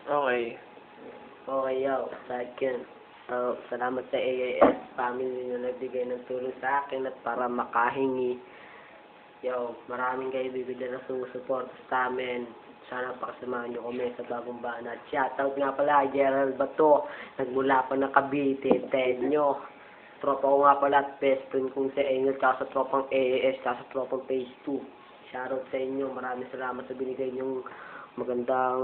Okay. Okay, yo. Second. Salamat sa AAS family na nagbigay ng tulong sa akin at para makahingi. Yo, maraming kayo bibigyan na sumusuporta sa amin. Sana pakasamahan nyo kami sa bagong banat. Shoutout nga pala, Gerald Bato. Nagmula pa ng Cavite, Tenyo. Tropa ko nga pala at best friend kong si Engel, sa tropang AAS, sa tropang Phase 2. Shoutout sa inyo. Maraming salamat sa binigay nyong magandang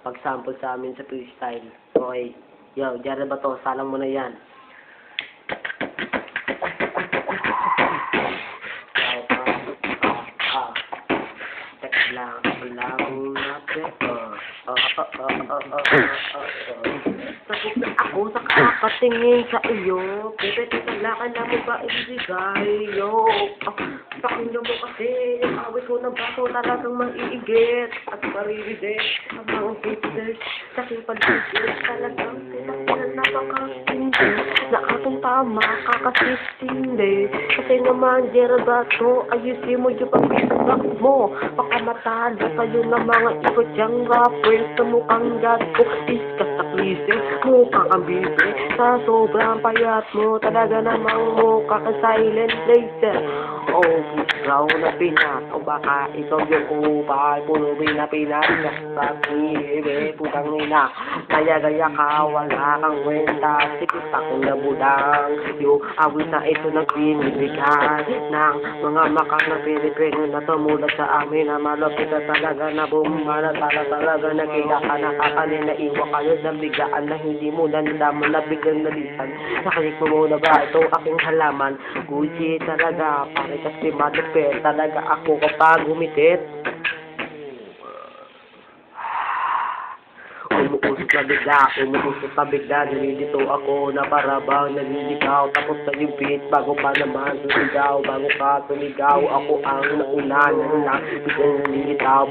pag-sample sa amin sa freestyle. Okay. Yo, Gerald Bato, salang mo na yan. Lang natin. Sakit na ako sa kakatingin sa iyo. Pwede talaga na mo ba ibigay? Yo, pakinggan mo kasi yung awit ko ng baso talagang maiigit at maririnig ang mga pieces sa aking paligid. Talagang napakasindi na atong tama kakasistindi. Kasi naman, Gerald Bato, ayusin mo yung pag-isip mo. Baka matalo sa'yo ng mga ikot yung rappers sa mukhang gago. Iskas sa klise, mukha kang bibi. Sa sobrang payat mo, talaga namang mukha kang silent blazer. Oh, ikaw na pinat, o baka ikaw yung upay. Puro pinapinas sa kibe, putang ina. Gaya-gaya ka, wala kang kwenta. Sikit akong nabudang. Yung awit na ito ng pinibigay ng mga makang na Pilipino na tumulad sa amin na malapit na talaga na bumala talaga nakita ka nakakanin na iwa kayo ng bigaan na hindi mo nandamo na biglang nalisan. Nakalik mo muna ba itong aking halaman? Gucci talaga, pare kasi matupit talaga ako kapag gumitit. Umuusok na bigla, nalilito ako na para bang naliligaw. Tapos na yung beat, bago pa naman sumigaw. Bago ka sumigaw, ako ang nauna na biglang nalilitaw.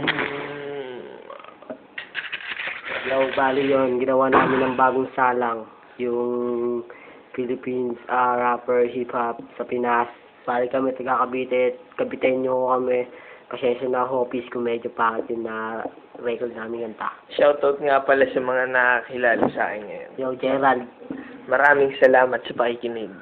Yo, bali yun, ginawa namin ng bagong salang. Yung Philippines rapper hip-hop sa Pinas. Bali kami taga-Cavite, Caviteño kami. Pasensya na ako, peace ko medyo pangit din na record namin kanta. Shoutout nga pala sa mga nakakilala sa akin ngayon. Yo, Gerald. Maraming salamat sa pakikinig.